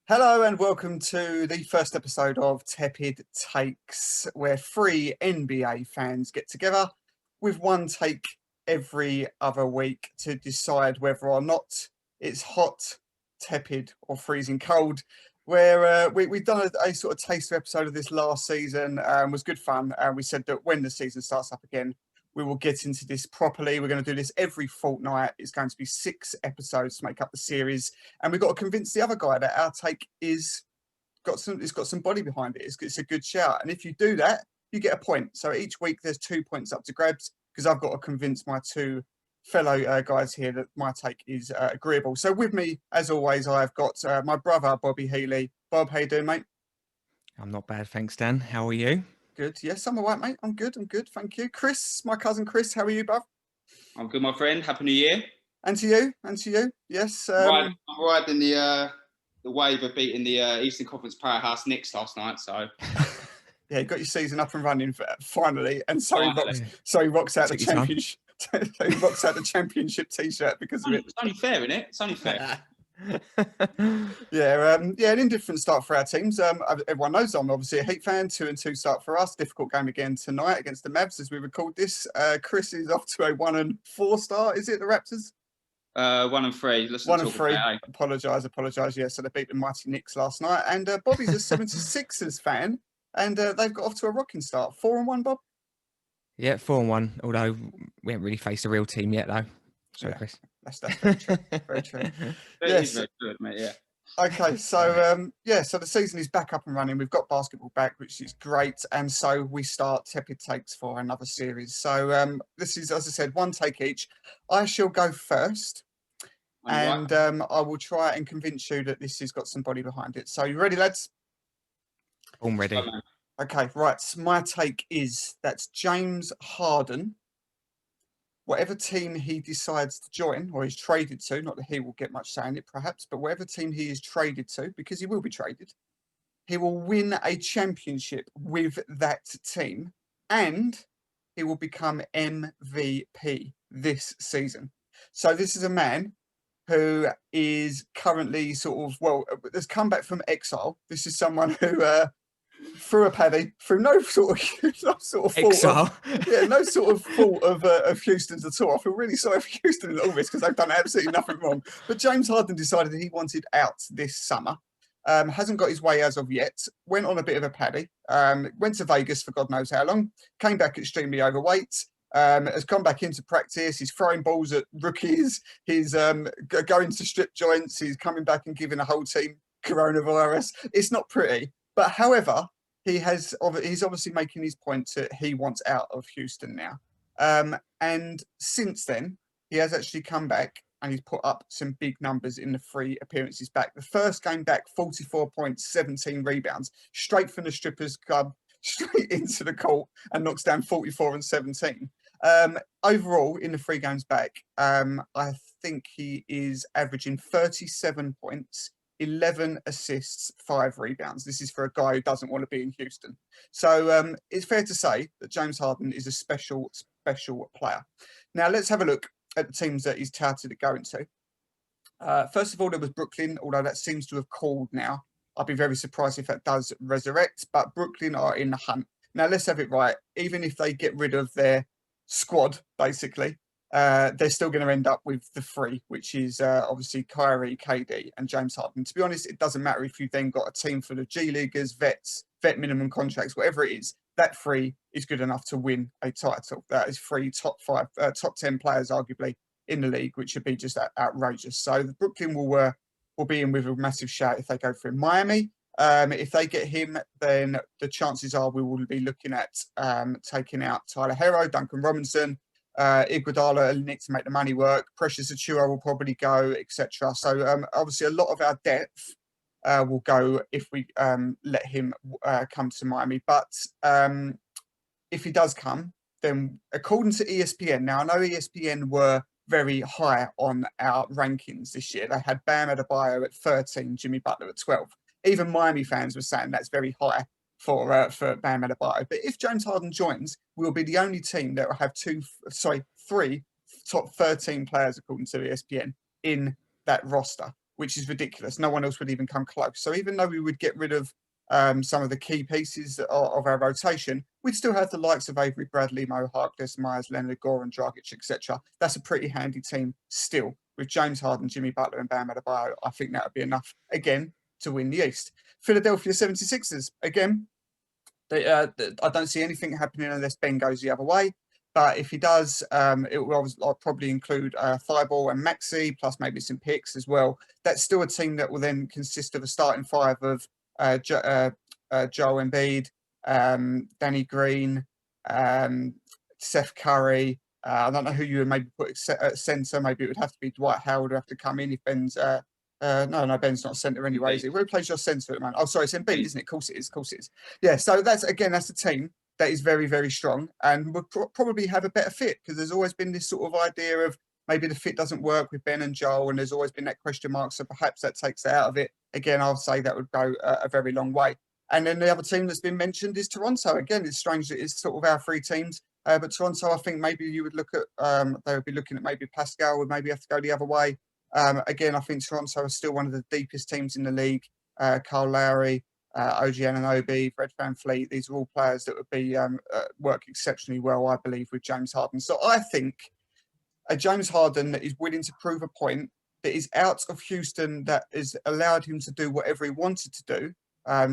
Hello and welcome to the first episode of Tepid Takes, where three NBA fans get together with one take every other week to decide whether or not it's hot, tepid, or freezing cold. Where we've done a sort of taster episode of this last season, was good fun. We said that when the season starts up again, we will get into this properly. We're going to do this every fortnight. It's going to be 6 episodes to make up the series. And we've got to convince the other guy that our take it's got some body behind it. It's a good shout. And if you do that, you get a point. So each week there's 2 points up to grabs because I've got to convince my two fellow guys here that my take is agreeable. So with me, as always, I've got my brother, Bobby Healy. Bob, how you doing, mate? I'm not bad, thanks, Dan. How are you? Good. Yes, I'm all right, mate. I'm good. Thank you. Chris, my cousin Chris, how are you, bruv? I'm good, my friend. Happy New Year. And to you. Yes. I'm riding the wave of beating the Eastern Conference powerhouse Knicks last night. So yeah, you got your season up and running finally, and so finally. he rocks out the Take your time. championship. So he rocks out the championship T-shirt because of it. It's only fair, isn't it? It's only fair. Yeah, an indifferent start for our teams. Everyone knows I'm obviously a Heat fan. 2-2 start for us. Difficult game again tonight against the Mavs as we record this. Chris is off to a 1-4 start. Is it the Raptors? 1-3. Let's 1-3. Apologise. Yeah, so they beat the mighty Knicks last night. And Bobby's a 76ers fan, and they've got off to a rocking start. 4-1, Bob. Yeah, 4-1. Although we haven't really faced a real team yet, though. Sorry, Yeah. Chris. That's very true. Very true. Yes. Very good, mate. Yeah. Okay, so so the season is back up and running. We've got basketball back, which is great, and so we start Tepid Takes for another series. So this is, as I said, one take each. I shall go first, and I will try and convince you that this has got some body behind it. So you ready, lads? I'm ready. Okay, right. My take is that James Harden, whatever team he decides to join or is traded to, not that he will get much say in it perhaps, but whatever team he is traded to, because he will be traded, he will win a championship with that team and he will become MVP this season. So this is a man who is currently has come back from exile. This is someone who through a paddy, through no sort of fault. Exile. No sort of fault of Houston's at all. I feel really sorry for Houston in all this because they've done absolutely nothing wrong. But James Harden decided that he wanted out this summer. Hasn't got his way as of yet. Went on a bit of a paddy. Went to Vegas for God knows how long. Came back extremely overweight. Has gone back into practice. He's throwing balls at rookies. He's going to strip joints. He's coming back and giving a whole team coronavirus. It's not pretty. But however, he's obviously making his point that he wants out of Houston now. And since then, he has actually come back and he's put up some big numbers in the 3 appearances back. The first game back, 44 points, 17 rebounds, straight from the strippers club, straight into the court and knocks down 44 and 17. Overall, in the 3 games back, I think he is averaging 37 points, 11 assists, 5 rebounds. This is for a guy who doesn't want to be in Houston. So it's fair to say that James Harden is a special player. Now let's have a look at the teams that he's touted to go into. First of all, there was Brooklyn, although that seems to have cooled now. I'd be very surprised if that does resurrect, but Brooklyn are in the hunt. Now let's have it right. Even if they get rid of their squad, basically, they're still going to end up with the 3, which is obviously Kyrie, KD, and James Harden. To be honest, it doesn't matter if you've then got a team full of G Leaguers, vets, vet minimum contracts, whatever it is. That 3 is good enough to win a title. That is 3 top 10 players, arguably, in the league, which would be just outrageous. So the Brooklyn will be in with a massive shout if they go for him. Miami, if they get him, then the chances are we will be looking at taking out Tyler Hero, Duncan Robinson, Iguodala and Nick to make the money work. Precious Achiuwa will probably go, etc. So obviously a lot of our depth will go if we let him come to Miami. But if he does come, then according to ESPN, now I know ESPN were very high on our rankings this year. They had Bam Adebayo at 13, Jimmy Butler at 12. Even Miami fans were saying that's very high for Bam Adebayo. But if James Harden joins, we'll be the only team that will have 3 top 13 players, according to ESPN, in that roster, which is ridiculous. No one else would even come close. So even though we would get rid of some of the key pieces of our rotation, we'd still have the likes of Avery Bradley, Mo Harkless, Myers Leonard, Goran Dragic, etc. That's a pretty handy team still. With James Harden, Jimmy Butler and Bam Adebayo, I think that would be enough, again, to win the East. Philadelphia 76ers, again, I don't see anything happening unless Ben goes the other way. But if he does, it will probably include Thibault and Maxey, plus maybe some picks as well. That's still a team that will then consist of a starting five of Joel Embiid, Danny Green, Seth Curry. I don't know who you would maybe put at centre. Maybe it would have to be Dwight Howard would have to come in if Ben's... no, Ben's not centre anyway, is he? Where plays your centre at the moment? Oh, sorry, it's Embiid, isn't it? Of course it is. Yeah, so that's a team that is very, very strong and would probably have a better fit, because there's always been this sort of idea of maybe the fit doesn't work with Ben and Joel, and there's always been that question mark. So perhaps that takes it out of it. Again, I'll say that would go a very long way. And then the other team that's been mentioned is Toronto. Again, it's strange that it's sort of our three teams. But Toronto, I think maybe you would look at, they would be looking at maybe Pascal would maybe have to go the other way. Again, I think Toronto is still one of the deepest teams in the league. Kyle Lowry, OG Anunoby, Fred VanVleet, these are all players that would be work exceptionally well, I believe, with James Harden. So I think a James Harden that is willing to prove a point, that is out of Houston, that has allowed him to do whatever he wanted to do.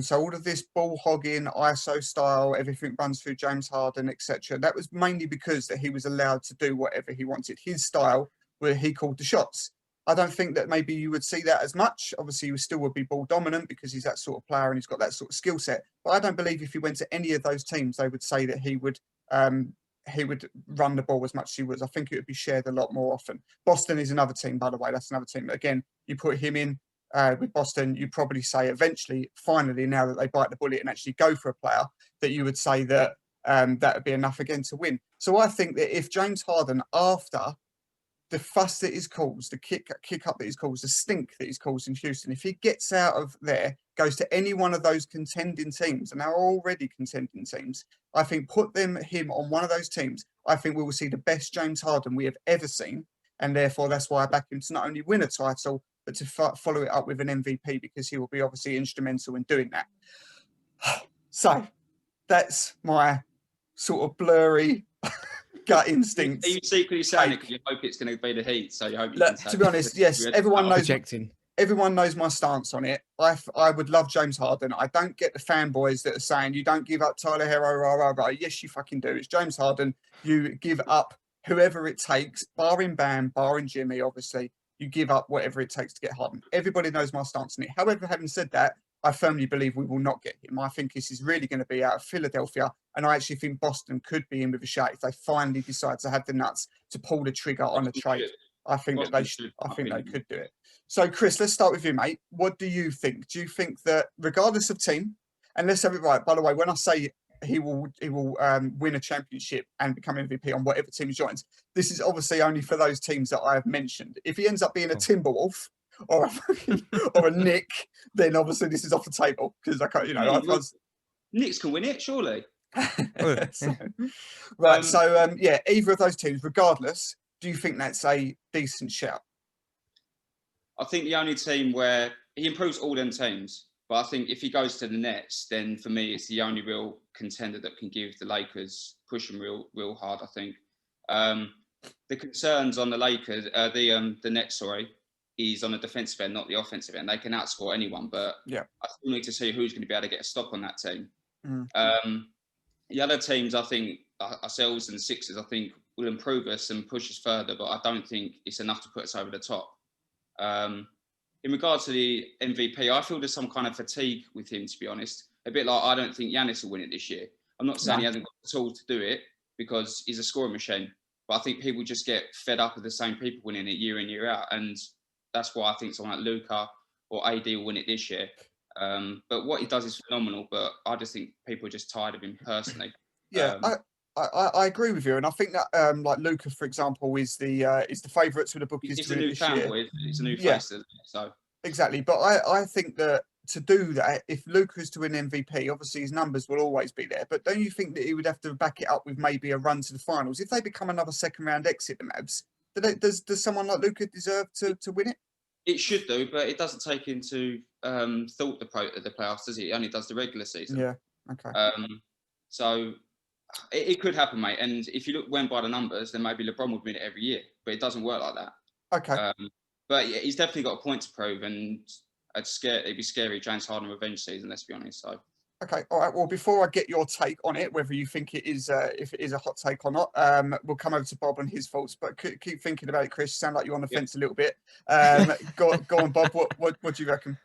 So all of this ball hogging, ISO style, everything runs through James Harden, etc. That was mainly because that he was allowed to do whatever he wanted. His style, where he called the shots. I don't think that maybe you would see that as much. Obviously, he still would be ball dominant because he's that sort of player and he's got that sort of skill set. But I don't believe if he went to any of those teams, they would say that he would run the ball as much as he was. I think it would be shared a lot more often. Boston is another team, by the way. That's another team. Again, you put him in with Boston, you probably say eventually, finally, now that they bite the bullet and actually go for a player, that you would say that that would be enough again to win. So I think that if James Harden, after the fuss that he's caused, the kick up that he's caused, the stink that he's caused in Houston, if he gets out of there, goes to any one of those contending teams, and they're already contending teams, I think put him on one of those teams, I think we will see the best James Harden we have ever seen. And therefore, that's why I back him to not only win a title, but to follow it up with an MVP, because he will be obviously instrumental in doing that. So that's my sort of blurry gut instinct. Are you secretly saying it because you hope it's going to be the Heat? So you hope you can say to be honest, yes, everyone knows. Projecting. Everyone knows my stance on it. I would love James Harden. I don't get the fanboys that are saying you don't give up Tyler Hero, rah, rah, rah. Yes, you fucking do. It's James Harden. You give up whoever it takes, barring Bam, barring Jimmy, obviously. You give up whatever it takes to get Harden. Everybody knows my stance on it. However, having said that, I firmly believe we will not get him. I think this is really going to be out of Philadelphia. And I actually think Boston could be in with a shot if they finally decide to have the nuts to pull the trigger on a trade. I think that they could do it. So, Chris, let's start with you, mate. What do you think? Do you think that regardless of team, and let's have it right, by the way, when I say he will win a championship and become MVP on whatever team he joins, this is obviously only for those teams that I have mentioned. If he ends up being a Timberwolf or a Nick, then obviously this is off the table, because I can't, Knicks can win it, surely. Yeah, either of those teams, regardless, do you think that's a decent shout? I think the only team where he improves all them teams, but I think if he goes to the Nets, then for me it's the only real contender that can give the Lakers push them real hard. I think the concerns on the Lakers, the Nets, is on the defensive end, not the offensive end. They can outscore anyone, but yeah, I still need to see who's going to be able to get a stop on that team. The other teams, I think ourselves and the Sixers, I think will improve us and push us further, but I don't think it's enough to put us over the top. In regards to the MVP, I feel there's some kind of fatigue with him, to be honest. A bit like I don't think Giannis will win it this year. I'm not saying he hasn't got the tools to do it, because he's a scoring machine. But I think people just get fed up with the same people winning it year in, year out. And that's why I think someone like Luka or AD will win it this year. But what he does is phenomenal. But I just think people are just tired of him personally. Yeah, I agree with you, and I think that like Luka, for example, is the favourite to the bookies. He's a new fanboy. It's a new face, so exactly. But I think that to do that, if Luka is to win MVP, obviously his numbers will always be there. But don't you think that he would have to back it up with maybe a run to the finals if they become another second round exit? The Mavs, does someone like Luka deserve to win it? It should do, but it doesn't take into thought the playoffs, does it? It only does the regular season. Yeah. Okay. So it could happen, mate. And if you went by the numbers, then maybe LeBron would win it every year. But it doesn't work like that. Okay. But yeah, he's definitely got a point to prove, and it'd be scary James Harden revenge season. Let's be honest. So. Okay, all right. Well, before I get your take on it, whether you think it is, if it is a hot take or not, we'll come over to Bob and his thoughts. But keep thinking about it, Chris. You sound like you're on the fence a little bit. Go on, Bob. What do you reckon?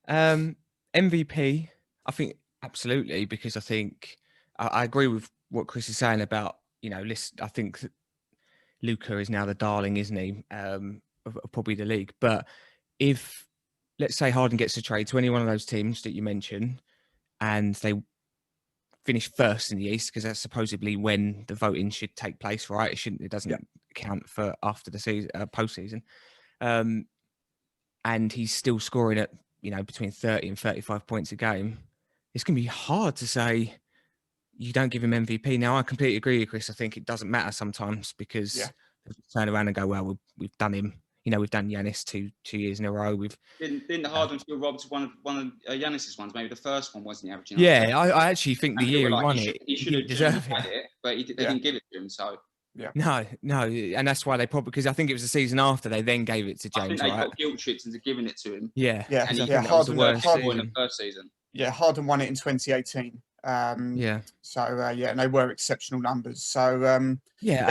MVP, I think absolutely, because I think I agree with what Chris is saying about, I think Luka is now the darling, isn't he? Of probably the league. But if, let's say, Harden gets a trade to any one of those teams that you mentioned, and they finish first in the East, because that's supposedly when the voting should take place, right? It doesn't count for after the season, postseason. And he's still scoring at, between 30 and 35 points a game. It's going to be hard to say you don't give him MVP. Now, I completely agree with Chris. I think it doesn't matter sometimes, because they turn around and go, well, we've done him. We've done Giannis two years in a row. Didn't the Harden feel robbed one of Giannis's ones? Maybe the first one wasn't averaging. Yeah, I actually think the year he won he should have deserved it, but they didn't give it to him. So no, and that's why they probably, because I think it was the season after they then gave it to James. I think they got guilt tripped into giving it to him. Yeah. Harden won in the first season. Yeah, Harden won it in 2018. So and they were exceptional numbers. So and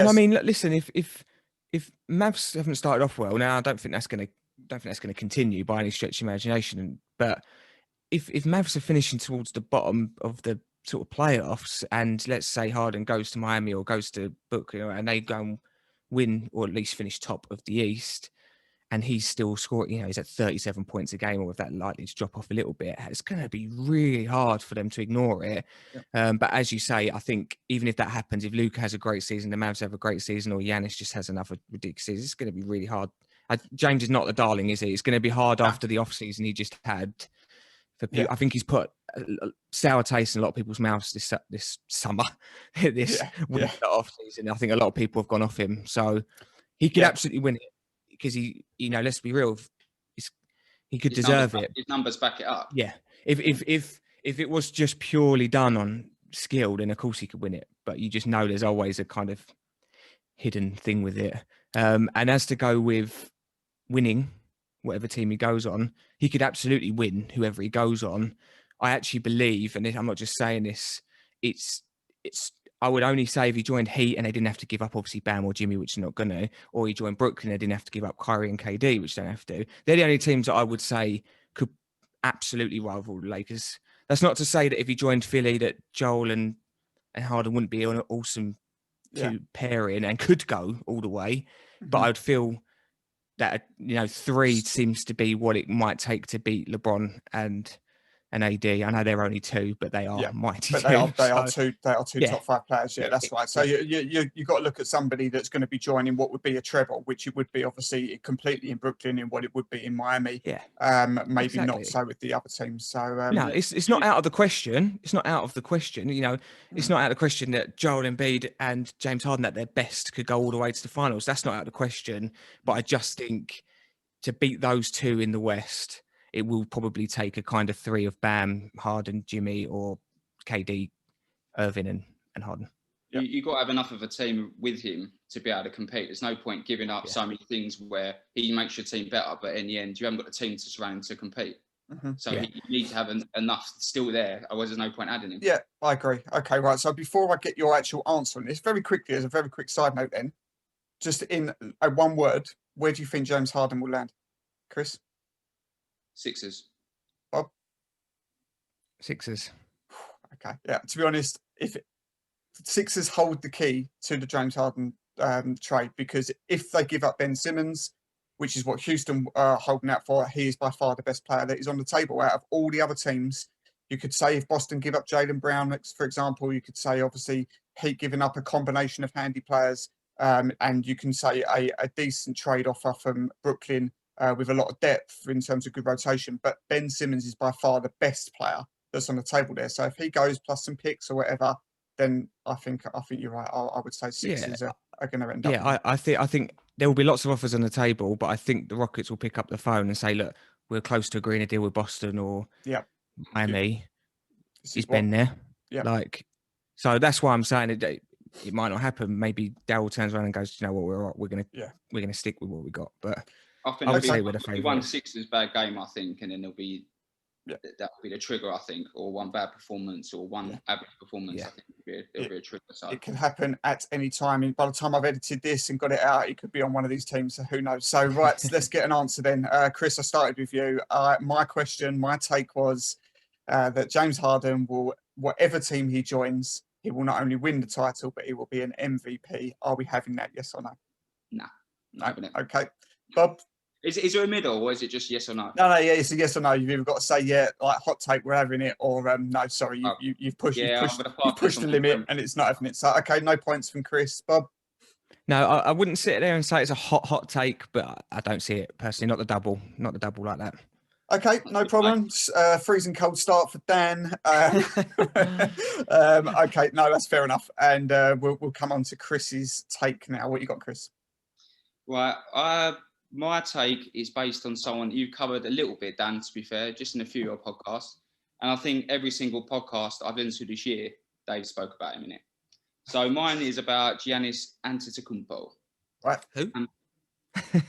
I mean, listen, if Mavs haven't started off well, now I don't think that's going to continue by any stretch of imagination. But if Mavs are finishing towards the bottom of the sort of playoffs, and let's say Harden goes to Miami or goes to Brooklyn, and they go and win or at least finish top of the East, and he's still scoring, he's at 37 points a game, or if that likely to drop off a little bit, it's going to be really hard for them to ignore it. But as you say, I think even if that happens, if Luka has a great season, the Mavs have a great season, or Giannis just has another ridiculous season, it's going to be really hard. James is not the darling, is he? It's going to be hard after the offseason he just had. For people. I think he's put a sour taste in a lot of people's mouths this summer, winter offseason. I think a lot of people have gone off him. So he could absolutely win it. Because he, let's be real, he could deserve it. His numbers back it up. Yeah, if it was just purely done on skill, then of course he could win it. But you just know there's always a kind of hidden thing with it. And as to go with winning, whatever team he goes on, he could absolutely win whoever he goes on. I actually believe, and I'm not just saying this, it's. I would only say if he joined Heat and they didn't have to give up, obviously, Bam or Jimmy, which they're not going to, or he joined Brooklyn and they didn't have to give up Kyrie and KD, which they don't have to. They're the only teams that I would say could absolutely rival the Lakers. That's not to say that if he joined Philly that Joel and Harden wouldn't be an awesome pairing and could go all the way. But I would feel that, 3 seems to be what it might take to beat LeBron and AD. I know they're only 2, but they are mighty. But they are two top 5 players. Yeah, that's right. So you got to look at somebody that's going to be joining what would be a treble, which it would be obviously completely in Brooklyn, and what it would be in Miami. Maybe not so with the other teams. So no, it's not out of the question. It's not out of the question. It's not out of the question that Joel Embiid and James Harden at their best could go all the way to the finals. That's not out of the question. But I just think to beat those 2 in the West, it will probably take a kind of 3 of Bam, Harden, Jimmy, or KD, Irving, and Harden. You've got to have enough of a team with him to be able to compete. There's no point giving up so many things where he makes your team better, but in the end, you haven't got the team to surround him to compete. So you need to have enough still there, otherwise there's no point adding him. Yeah, I agree. Okay, right. So before I get your actual answer on this, very quickly, as a very quick side note then, just in one word, where do you think James Harden will land? Chris? Sixers. Bob? Sixers. Okay. Yeah. To be honest, if Sixers hold the key to the James Harden trade, because if they give up Ben Simmons, which is what Houston are holding out for, he is by far the best player that is on the table out of all the other teams. You could say if Boston give up Jaylen Brown, for example, you could say obviously Heat giving up a combination of handy players, and you can say a decent trade offer from Brooklyn. With a lot of depth in terms of good rotation, but Ben Simmons is by far the best player that's on the table there. So if he goes plus some picks or whatever, then I think you're right. I would say Sixers are going to end up. Yeah, I think there will be lots of offers on the table, but I think the Rockets will pick up the phone and say, look, we're close to agreeing a deal with Boston or Miami. Is Ben there? Yeah. Like, so that's why I'm saying it might not happen. Maybe Darryl turns around and goes, you know what, we're gonna stick with what we got. But I think I would say we're the favourite. favourite. 1-6 bad game, I think, and then there'll be that'll be the trigger, I think, or one bad performance or one average performance. I think there'll be a trigger. So it can happen at any time. And by the time I've edited this and got it out, it could be on one of these teams. So who knows? So right, let's get an answer then. Chris, I started with you. My take was that James Harden will, whatever team he joins, he will not only win the title, but he will be an MVP. Are we having that? Yes or no? No. Okay. Bob? Is there a middle, or is it just yes or no? No, yeah, it's a yes or no. You've either got to say like hot take, we're having it, or no, sorry, you've pushed the limit and it's not having it. So okay, no points from Chris. Bob? No, I wouldn't sit there and say it's a hot take, but I don't see it personally. Not the double like that. Okay, no problem. Freezing cold start for Dan. Okay, no, that's fair enough. And we'll come on to Chris's take now. What you got, Chris? Right. My take is based on someone you've covered a little bit, Dan, to be fair, just in a few of your podcasts. And I think every single podcast I've listened to this year, Dave spoke about him in it. So mine is about Giannis Antetokounmpo. Right. Who?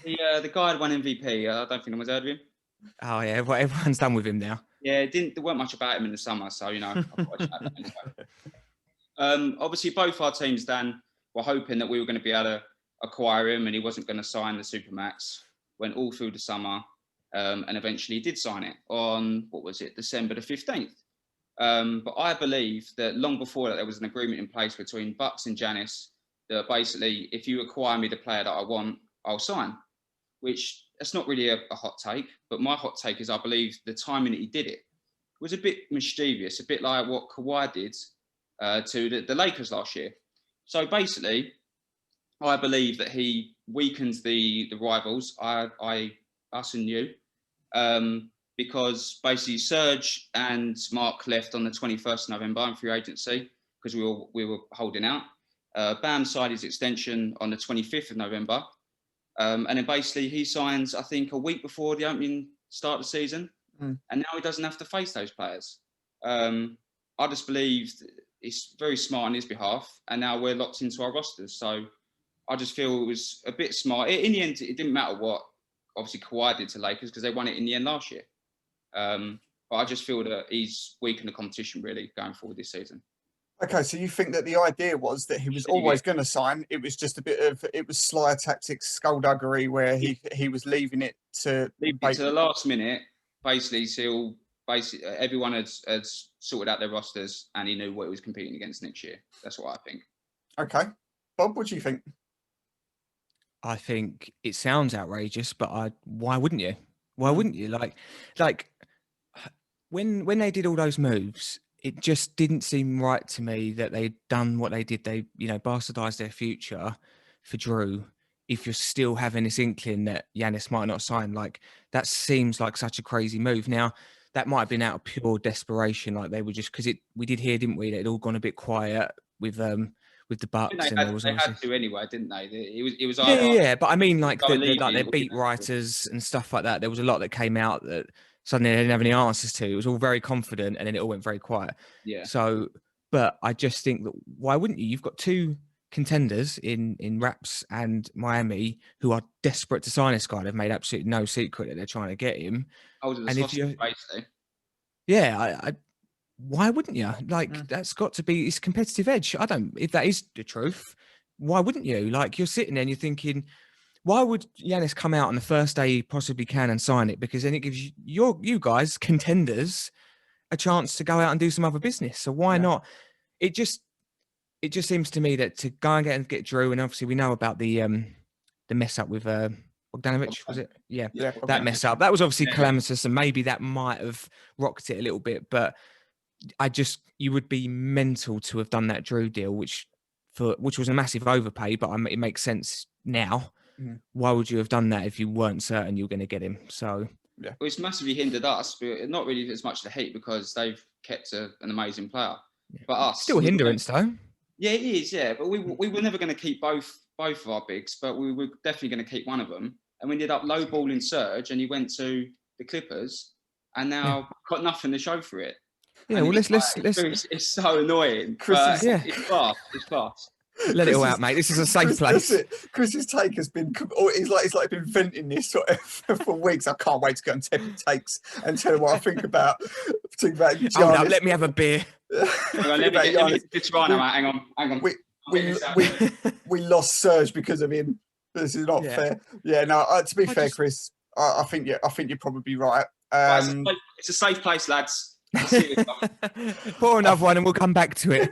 The guy who won MVP. I don't think anyone's heard of him. Oh, yeah. Well, everyone's done with him now. Yeah, there weren't much about him in the summer. So, obviously, both our teams, Dan, were hoping that we were going to be able to acquire him and he wasn't going to sign the Supermax. Went all through the summer and eventually did sign it on, December the 15th. But I believe that long before that, there was an agreement in place between Bucks and Giannis that basically, if you acquire me the player that I want, I'll sign. Which, that's not really a hot take, but my hot take is I believe the timing that he did it was a bit mischievous, a bit like what Kawhi did to the Lakers last year. So basically, I believe that he weakens the rivals, us and you, because basically Serge and Mark left on the 21st of November in free agency because we were holding out. Bam signed his extension on the 25th of November. And then basically he signs, I think, a week before the opening start of the season. And now he doesn't have to face those players. I just believe it's very smart on his behalf. And now we're locked into our rosters. So I just feel it was a bit smart. In the end, it didn't matter what, obviously, Kawhi did to Lakers because they won it in the end last year. But I just feel that he's weakened the competition, really, going forward this season. Okay, so you think that the idea was that he was always going to sign. It was just it was Slayer tactics, skullduggery, where he was leaving it to the last minute, basically, till everyone had sorted out their rosters and he knew what he was competing against next year. That's what I think. Okay. Bob, what do you think? I think it sounds outrageous, but why wouldn't you? Why wouldn't you? Like when they did all those moves, it just didn't seem right to me that they'd done what they did. They, bastardized their future for Drew. If you're still having this inkling that Giannis might not sign, like that seems like such a crazy move. Now, that might have been out of pure desperation. Like they were just, because we did hear, didn't we, that it all gone a bit quiet with the Bucks. They had to anyway, didn't they? It was yeah. But I mean, like their beat writers and stuff like that. There was a lot that came out that suddenly they didn't have any answers to. It was all very confident, and then it all went very quiet. Yeah. So, but I just think that why wouldn't you? You've got two contenders in Raps and Miami who are desperate to sign this guy. They've made absolutely no secret that they're trying to get him. And if you, yeah, why wouldn't you? Like that's got to be his competitive edge. If that is the truth, why wouldn't you? Like you're sitting there and you're thinking, why would Giannis come out on the first day he possibly can and sign it? Because then it gives you guys, contenders, a chance to go out and do some other business. So why not? It just seems to me that to go and get Drew, and obviously we know about the mess up with Bogdanovic, was it? Yeah, that mess up. That was obviously calamitous, and maybe that might have rocked it a little bit. But you would be mental to have done that Drew deal, which was a massive overpay, but it makes sense now. Why would you have done that if you weren't certain you were going to get him? So well, it's massively hindered us, but not really as much the Heat because they've kept an amazing player. But us still hindrance though. Yeah, it is. Yeah, but we were never going to keep both both of our bigs, but we were definitely going to keep one of them. And we ended up lowballing Serge, and he went to the Clippers, and now got nothing to show for it. Yeah, and well, it's so annoying. Chris It's fast. It's fast. Let it all out, mate. This is a safe place. Chris's take has been, he's like been venting this sort of for weeks. I can't wait to go on Tepid Takes and tell him what I think about Giannis. Hold up, let me have a beer. Let me get Toronto out. Hang on. We lost Serge because of him. This is not fair. Yeah, no. To be fair, Chris, I think you're probably right. It's a safe place, lads. Pour another one, and we'll come back to it.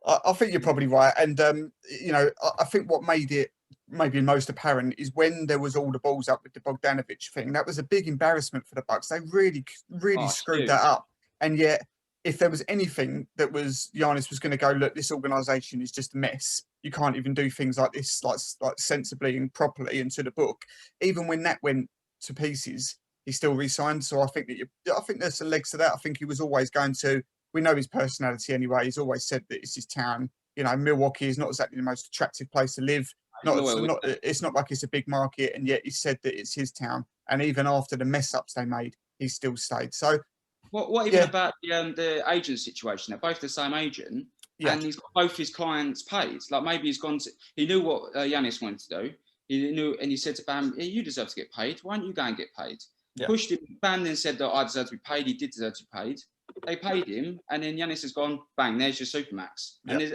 I think you're probably right, and I think what made it maybe most apparent is when there was all the balls up with the Bogdanovic thing. That was a big embarrassment for the Bucks. They really screwed that up, and yet if there was anything that was Giannis was going to go, look, this organisation is just a mess. You can't even do things like this, like sensibly and properly and to the book. Even when that went to pieces, he still re-signed. So I think there's some legs to that. I think he was always going to. We know his personality anyway. He's always said that it's his town. You know, Milwaukee is not exactly the most attractive place to live. It's not like it's a big market, and yet he said that it's his town. And even after the mess ups they made, he still stayed. So. What even about the agent situation? They're both the same agent, and he's got both his clients paid. Like maybe he knew what Giannis wanted to do. He knew, and he said to Bam, "You deserve to get paid. Why don't you go and get paid?" Yeah. Pushed him. Bam then said that I deserve to be paid. He did deserve to be paid. They paid him, and then Giannis has gone. Bang! There's your supermax. And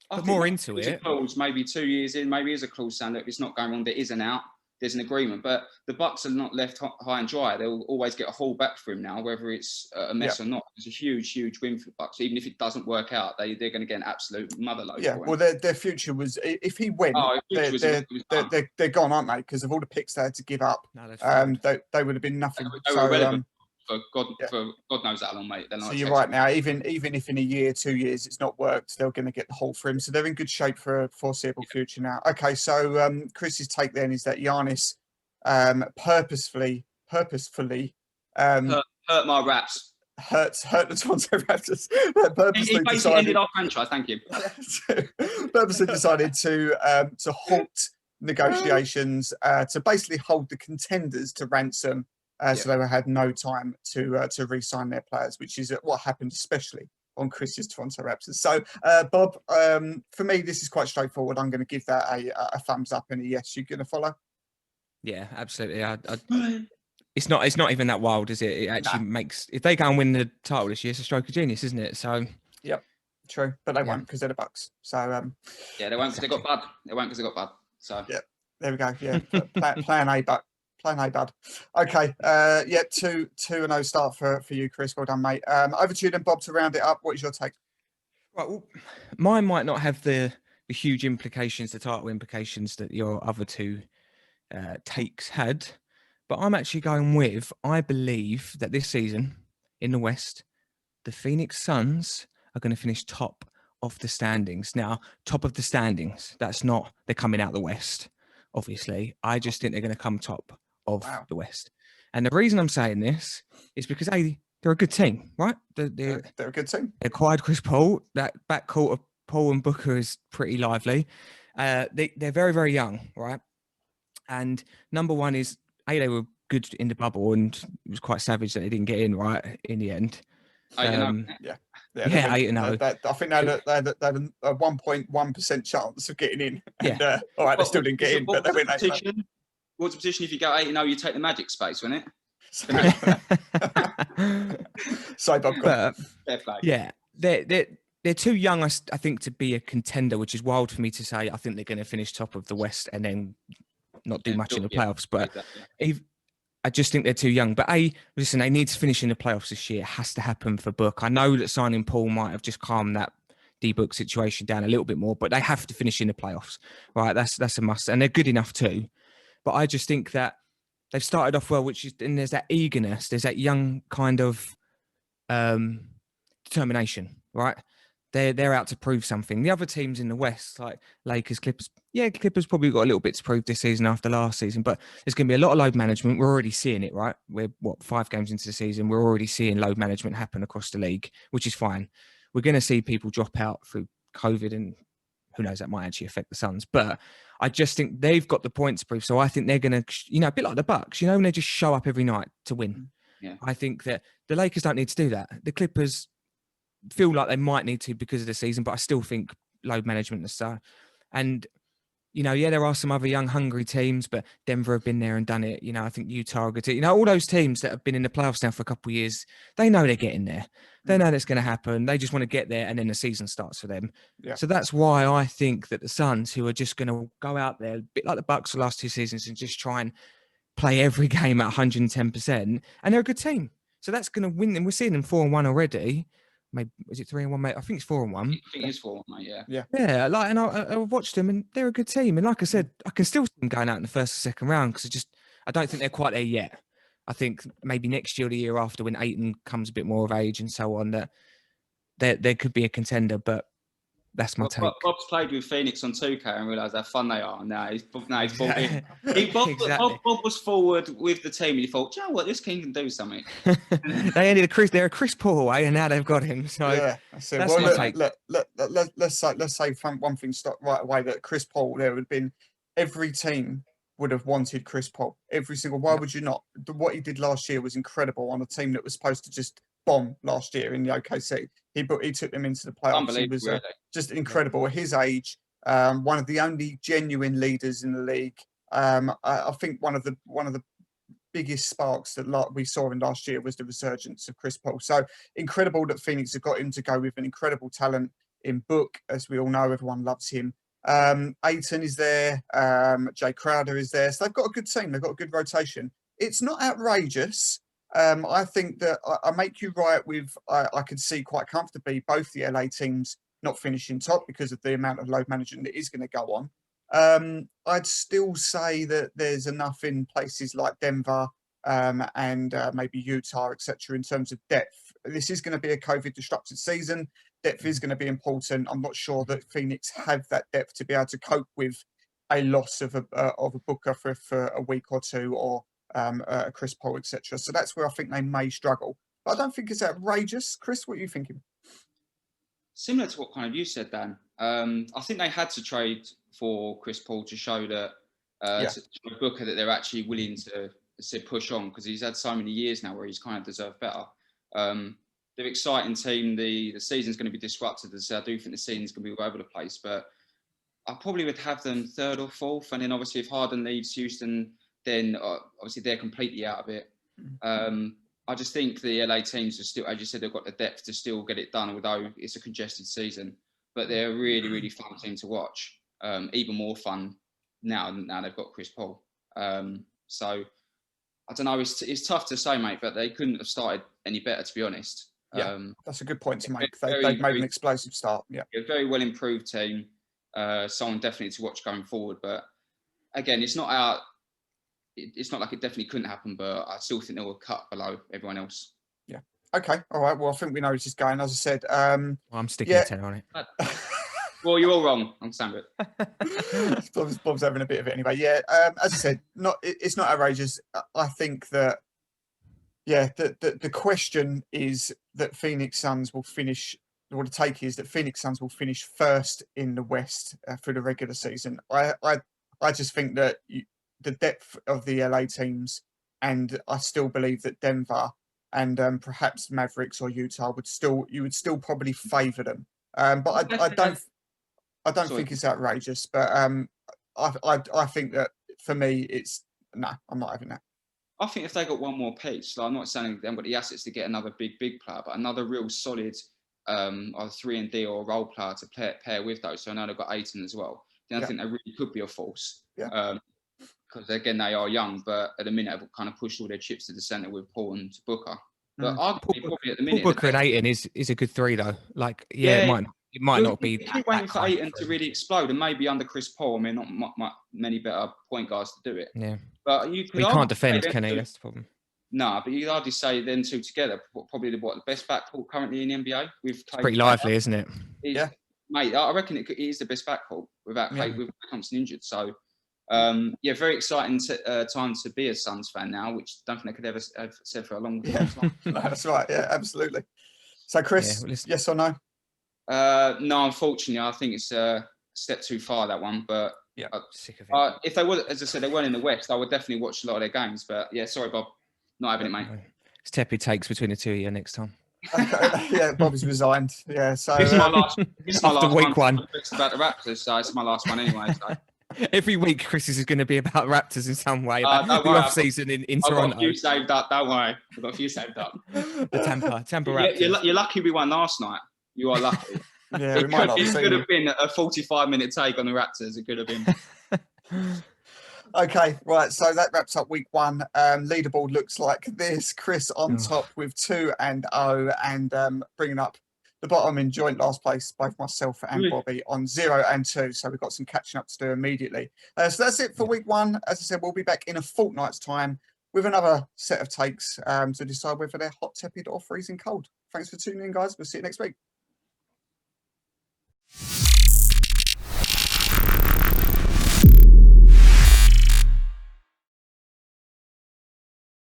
but more into it. Clause, maybe 2 years in, maybe there's a clause saying that if it's not going wrong, there is an out. There's an agreement, but the Bucks are not left high and dry. They'll always get a haul back for him now, whether it's a mess or not. It's a huge win for the Bucks. Even if it doesn't work out, they're going to get an absolute motherload. Yeah, well, their future was if he went, they're gone, aren't they? Because of all the picks they had to give up, they would have been nothing. They were relevant. For God knows how long, mate. So you're right now. Even if in a year, 2 years, it's not worked, they're going to get the haul for him. So they're in good shape for a foreseeable future now. Okay, so Chris's take then is that Giannis purposefully hurt my raps. Hurt the Toronto Raptors. He basically ended our franchise. Thank you. Purposely decided to halt negotiations, to basically hold the contenders to ransom. So they had no time to re-sign their players, which is what happened, especially on Chris's Toronto Raptors. So, Bob, for me, this is quite straightforward. I'm going to give that a thumbs up and a yes. You're going to follow? Yeah, absolutely. It's not even that wild, is it? It actually makes, if they go and win the title this year, it's a stroke of genius, isn't it? So, yep, true, but they won't because they're the Bucks. So, they won't because they got Bud. They won't because they got Bud. So, yeah, there we go. Yeah, plan A, but. Plan A, bud. Okay, 2-0 start for you, Chris. Well done, mate. Over to you then, Bob, to round it up. What is your take? Right, well, mine might not have the huge implications, the title implications that your other two takes had, but I'm actually going with, I believe that this season in the West, the Phoenix Suns are going to finish top of the standings. Now, top of the standings, that's not, they're coming out the West, obviously. I just think they're going to come top of the West. And the reason I'm saying this is because they're a good team, right? They're a good team. They acquired Chris Paul. That backcourt of Paul and Booker is pretty lively. They're very, very young, right? And number one is, they were good in the bubble, and it was quite savage that they didn't get in right in the end. 8-0. Yeah, 8-0. I think they had a 1.1% chance of getting in. And, all right, they still didn't get in, but they went 8-0. What's the position if you go 8-0? You take the Magic space, wouldn't it? So, Bob, yeah, they're too young, I think, to be a contender, which is wild for me to say. I think they're going to finish top of the West and then not do much in the playoffs. But I just think they're too young. But listen, they need to finish in the playoffs this year. It has to happen for Book. I know that signing Paul might have just calmed that D-Book situation down a little bit more, but they have to finish in the playoffs, right? That's a must, and they're good enough too. But I just think that they've started off well, and there's that eagerness, there's that young kind of determination, right? They're out to prove something. The other teams in the West, like Lakers, Clippers, Clippers probably got a little bit to prove this season after last season, but there's going to be a lot of load management. We're already seeing it, right? We're 5 games into the season. We're already seeing load management happen across the league, which is fine. We're going to see people drop out through COVID and who knows, that might actually affect the Suns. But I just think they've got the points to prove. So I think they're going to, a bit like the Bucks, when they just show up every night to win. Yeah. I think that the Lakers don't need to do that. The Clippers feel like they might need to because of the season, but I still think load management and stuff. And, there are some other young, hungry teams, but Denver have been there and done it. I think Utah are good. All those teams that have been in the playoffs now for a couple of years, they know they're getting there. They know that's going to happen. They just want to get there, and then the season starts for them. Yeah. So that's why I think that the Suns, who are just going to go out there, a bit like the Bucks the last 2 seasons, and just try and play every game at 110%, and they're a good team. So that's going to win them. We're seeing them 4-1 already. Maybe is it 3-1, mate? I think it's 4-1. I think it's 4-1, mate. Yeah. Yeah. And I watched them, and they're a good team. And like I said, I can still see them going out in the first or second round because I don't think they're quite there yet. I think maybe next year or the year after, when Ayton comes a bit more of age and so on, that there could be a contender. But that's my take. Bob's played with Phoenix on 2K and realised how fun they are. And now he's bought in. Bob was forward with the team and he thought, you know what, this team can do something. They're a Chris Paul away, and now they've got him. So yeah, that's my take. Let's say one thing right away, that Chris Paul, there would have been, every team would have wanted Chris Paul. Every single. Why would you not? What he did last year was incredible on a team that was supposed to just bomb last year in the OKC. He took them into the playoffs. He was just incredible at his age. One of the only genuine leaders in the league. I think one of the biggest sparks that we saw in last year was the resurgence of Chris Paul. So incredible that Phoenix have got him to go with an incredible talent in Book, as we all know, everyone loves him. Ayton is there. Jay Crowder is there. So they've got a good team. They've got a good rotation. It's not outrageous. I think that I make you right with, I could see quite comfortably both the LA teams not finishing top because of the amount of load management that is going to go on. I'd still say that there's enough in places like Denver and maybe Utah, etc., in terms of depth. This is going to be a COVID disrupted season. Depth is going to be important. I'm not sure that Phoenix have that depth to be able to cope with a loss of a Booker for a week or two, or Chris Paul, etc. So that's where I think they may struggle. But I don't think it's outrageous. Chris, what are you thinking? Similar to what kind of you said, Dan. I think they had to trade for Chris Paul to show that to Booker that they're actually willing to push on, because he's had so many years now where he's kind of deserved better. They're an exciting team. The season's going to be disrupted. As I do think the season's going to be all over the place, but I probably would have them 3rd or 4th. And then obviously if Harden leaves Houston, then obviously they're completely out of it. I just think the LA teams are still, as you said, they've got the depth to still get it done, although it's a congested season. But they're a really, really fun team to watch. Even more fun now they've got Chris Paul. So I don't know, it's tough to say, mate, but they couldn't have started any better, to be honest. Yeah, that's a good point to make. They've made an explosive start. Yeah, a very well improved team. Someone definitely to watch going forward. But again, it's not like it definitely couldn't happen, but I still think they were cut below everyone else. Yeah. Okay. All right. Well, I think we know where this is going. As I said, I'm sticking a 10 on it. Well, you're all wrong. I'm Sam. Bob's having a bit of it anyway. Yeah. As I said, it's not outrageous. I think that, the question is that Phoenix Suns will finish. What the take is that Phoenix Suns will finish first in the West for the regular season. I just think that the depth of the LA teams, and I still believe that Denver and perhaps Mavericks or Utah you would still probably favour them. But I don't think it's outrageous. But I think that for me, I'm not having that. I think if they got one more piece, I'm not saying they haven't got the assets to get another big player, but another real solid either 3-and-D or a role player to pair with those. So I know they've got Ayton as well. Then I think they really could be a force. Yeah. Because again, they are young, but at the minute have kind of pushed all their chips to the centre with Paul and Booker. But arguably, probably at the minute, Paul Booker and Ayton is a good 3 though. Like, it might not be. Keep waiting for Ayton to really explode, and maybe under Chris Paul, I mean, not many better point guards to do it. Yeah. But he can't defend, can he? That's the problem. No, but you could hardly say them two together. Probably the best backcourt currently in the NBA. It's pretty lively, isn't it? Mate, I reckon it is the best backcourt without Clay Thompson injured. So, very exciting time to be a Suns fan now, which I don't think they could ever have said for a long time. That's right. Yeah, absolutely. So, Chris, yes or no? No, unfortunately, I think it's step too far, that one. But Yeah, sick of it. if they were, as I said, they weren't in the West, I would definitely watch a lot of their games. But yeah, sorry, Bob, not having it, mate. It's tepid takes between the two of you next time. Okay. Yeah, Bob's resigned. Yeah, so This is my last. This is my After last week one. It's about the Raptors, so it's my last one anyway. So. Every week, Chris is going to be about Raptors in some way. About don't the worry, off season in I've Toronto. got a few saved up. Don't worry, I've got a few saved up. The Tampa Raptors. You're lucky we won last night. You are lucky. yeah, we might not have It seen could you. have been a 45-minute take on the Raptors. It could have been. Okay, right. So that wraps up week one. Leaderboard looks like this. Chris on top with 2-0, and bringing up the bottom in joint last place, both myself and Bobby on 0 and 2. So we've got some catching up to do immediately. So that's it for week one. As I said, we'll be back in a fortnight's time with another set of takes to decide whether they're hot, tepid, or freezing cold. Thanks for tuning in, guys. We'll see you next week.